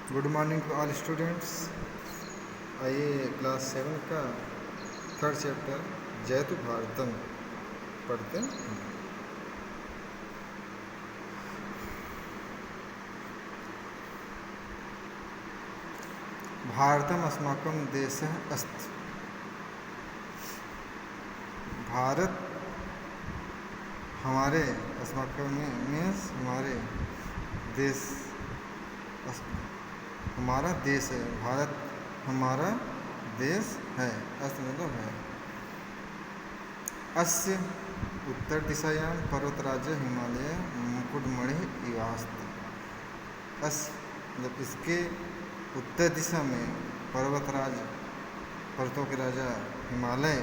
Good morning to all students. आइए class 7 का third chapter जयतु भारतम पढ़ते हैं। भारतम अस्माकं देशः अस्ति। भारत हमारे अस्माकं मीन्स हमारे देश, हमारा देश है। भारत हमारा देश है। अस्त मतलब है। अस्य उत्तर दिशायां पर्वतराज्य हिमालय मुकुटमणि इवास्ति। अस्य मतलब इसके उत्तर दिशा में पर्वतों के राजा हिमालय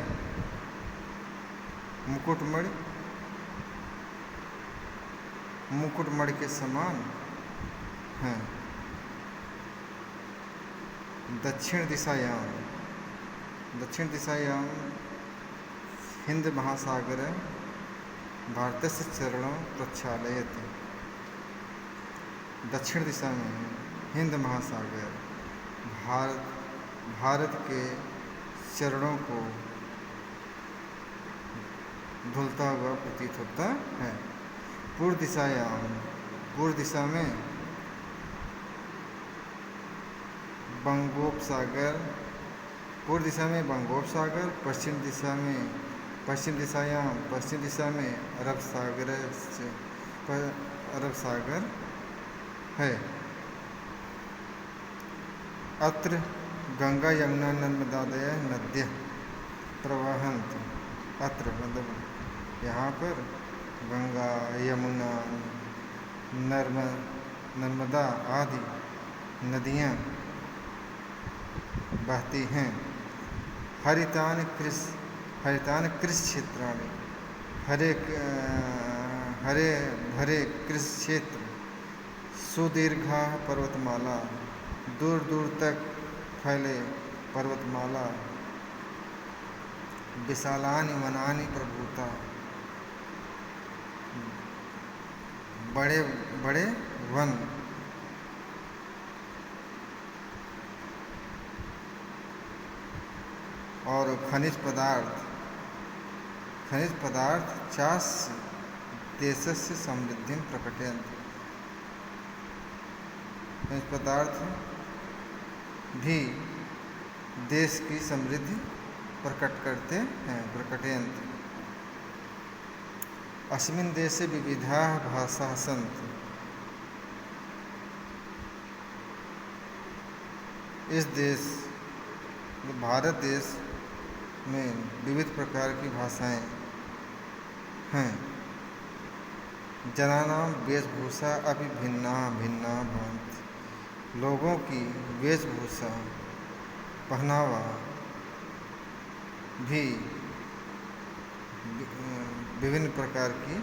मुकुटमणि के समान हैं। दक्षिण दिशायां हिंद महासागर भारतस्य चरणों प्रक्षालयति। दक्षिण दिशा में हिंद महासागर भारत के चरणों को धुलता हुआ प्रतीत होता है। पूर्व दिशा में बंगोपसागर, पश्चिम दिशा में अरब सागर है। अत्र गंगा यमुना नर्मदादय नद्यः प्रवहन्ति। अत्र मतलब यहाँ पर गंगा यमुना नर्मदा आदि नदियाँ बहती हैं। हरितानि कृषि क्षेत्राणि, हरे भरे कृषि क्षेत्र, सुदीर्घा पर्वतमाला, दूर दूर तक फैले पर्वतमाला, विशालानि वनानि प्रभूता, बड़े बड़े वन, और खनिज पदार्थ चास देशस्य समृद्धिं प्रकटयन्ति। खनिज पदार्थ भी देश की समृद्धि प्रकट करते हैं। प्रकटयन्ति। अस्मिन् देशे विविधाः भाषाः सन्ति। इस देश भारत देश में विविध प्रकार की भाषाएं हैं। जनानां वेशभूषा अपि भिन्ना भवन्ति। लोगों की वेशभूषा, पहनावा भी विभिन्न प्रकार की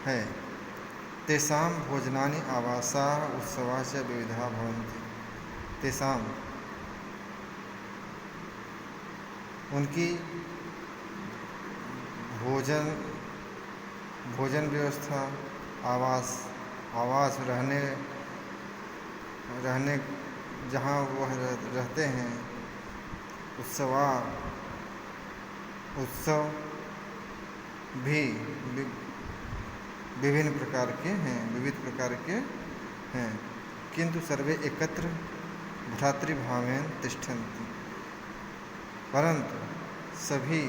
है। तेषां भोजनानि आवासाः उत्सवाः च विविधाः भवन्ति। तेषां उनकी भोजन व्यवस्था, आवास रहने जहाँ वह रहते हैं, उत्सव भी विविध प्रकार के हैं। किंतु सर्वे एकत्र भ्रातृभावेन तिष्ठन्ति। परंतु सभी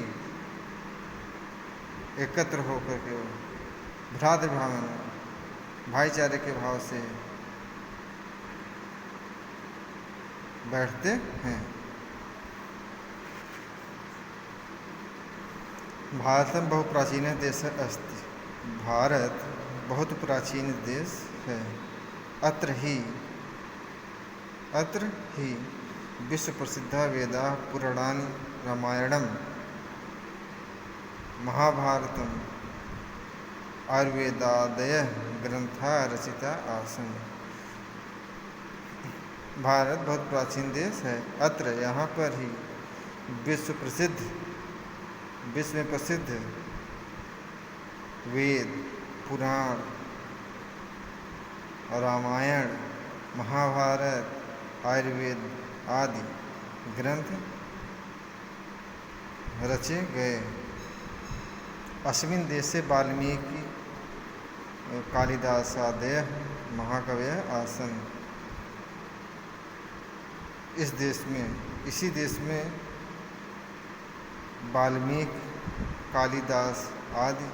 एकत्र होकर के भ्रातृभावेन भाईचारे के भाव से बैठते हैं। भारतम बहु प्राचीन देश अस्ति। भारत बहुत प्राचीन देश है। अत्र ही विश्व प्रसिद्धा वेदा पुराणानि रामायणम महाभारतम आयुर्वेदादय ग्रंथा रचिता आसन। भारत बहुत प्राचीन देश है। अत्र यहाँ पर ही विश्व में प्रसिद्ध वेद, पुराण, रामायण महाभारत, आयुर्वेद आदि ग्रंथ रचे गए। अस्मिन् देशे वाल्मीकि कालिदासादयः महाकवयः आसन्। इसी देश में वाल्मीकि, कालिदास आदि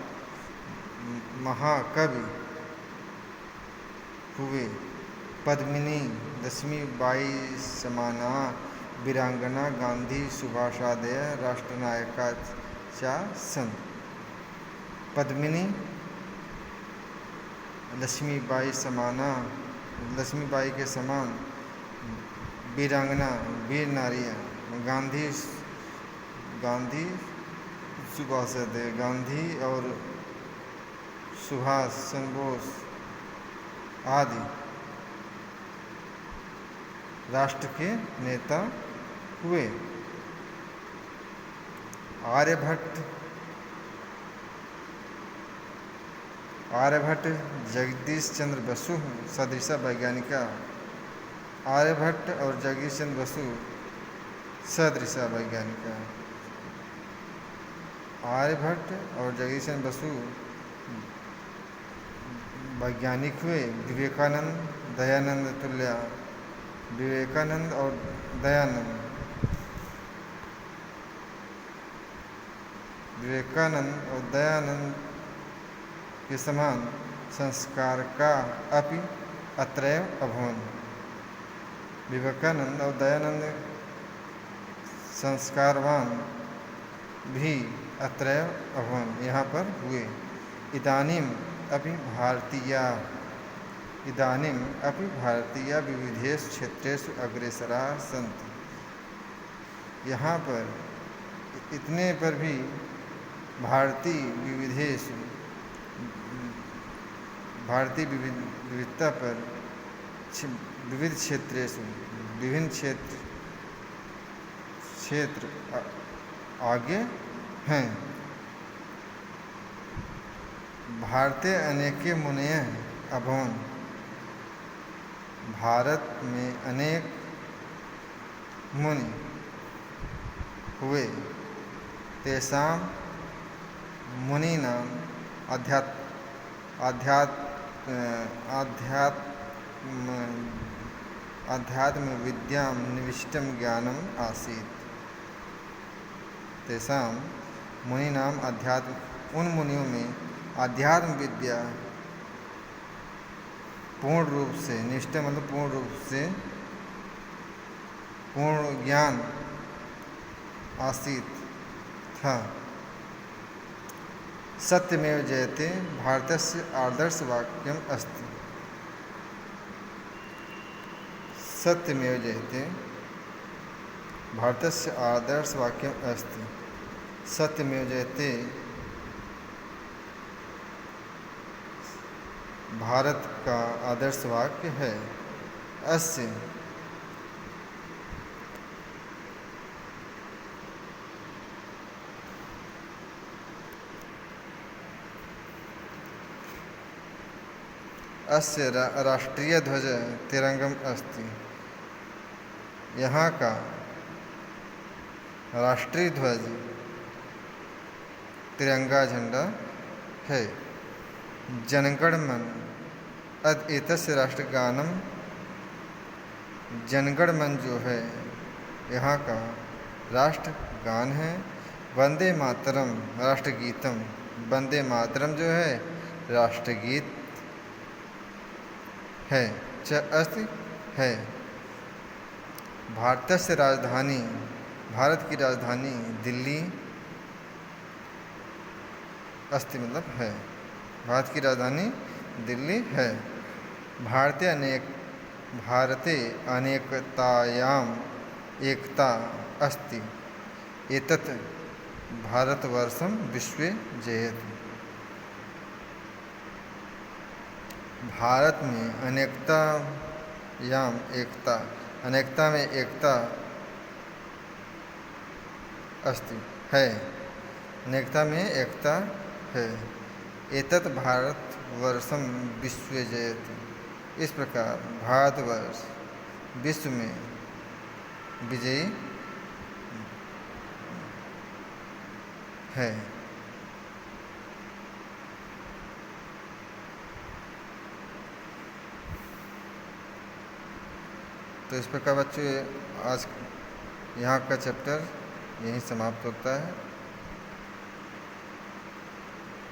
महाकवि हुए। पद्मिनी लक्ष्मीबाई समाना वीरांगना गांधी सुभाषादय राष्ट्रनायकाश्चासन्। पद्मिनी लक्ष्मीबाई समाना, लक्ष्मीबाई के समान, वीरांगना वीर नारियां, गांधी सुभाषादय, गांधी और सुभाष चंद्र बोस आदि राष्ट्र के नेता हुए। आर्यभट्ट जगदीश चंद्र बसु सदृश वैज्ञानिक। आर्यभट्ट और जगदीश चंद्र बसु सदृश वैज्ञानिक। आर्यभट्ट और जगदीश चंद्र बसु वैज्ञानिक हुए। विवेकानंद, दयानंद तुल्य। विवेकानंद और दयानंद के समान संस्कार का अपि अत्रैव अभवन्। विवेकानंद और दयानंद संस्कारवान भी अत्रैव अभवन्, यहाँ पर हुए। इदानीम् अपि भारतीया विविधेषु क्षेत्रेषु अग्रेसराः सन्ति। यहाँ पर इतने पर भी भारतीय विविधता पर विविध क्षेत्रेषु विभिन्न क्षेत्र आगे हैं। भारते अनेके मुनयः अभवन्। भारत में अनेक मुनि हुए। तेषां मुनीनां आध्यात्म विद्यां निविष्टं ज्ञानम् आसीत्। तेषां मुनीनां उन मुनियों में आध्यात्म विद्या पूर्ण रूप से, निष्ठा मतलब पूर्ण रूप से, पूर्ण ज्ञान आसीत् था। सत्यमेव जयते भारतस्य आदर्शवाक्यम् अस्ति। सत्यमेव जयते भारतस्य आदर्शवाक्यम् अस्ति। सत्यमेव जयते भारत का आदर्श वाक्य है। अस्य राष्ट्रीय ध्वज तिरंगम अस्ति। यहाँ का राष्ट्रीय ध्वज तिरंगा झंडा है। जनगण मन एतस्य राष्ट्रगानम। जनगण मन जो है यहाँ का राष्ट्रगान है। वंदे मातरम राष्ट्रगीतम। वंदे मातरम जो है राष्ट्रगीत है। च अस्ति है। भारतस्य राजधानी, भारत की राजधानी दिल्ली अस्ति मतलब है। भारत की राजधानी दिल्ली है। भारते अनेकतायाम् एकता अस्ति। एतत् भारतवर्षं विश्वे जयति। भारत में अनेकता में एकता अस्ति है। अनेकता में एकता है। एतत् भारतवर्षं विश्वे जयति। इस प्रकार भारतवर्ष विश्व में विजयी है। तो इस प्रकार बच्चों आज यहाँ का चैप्टर यहीं समाप्त होता है।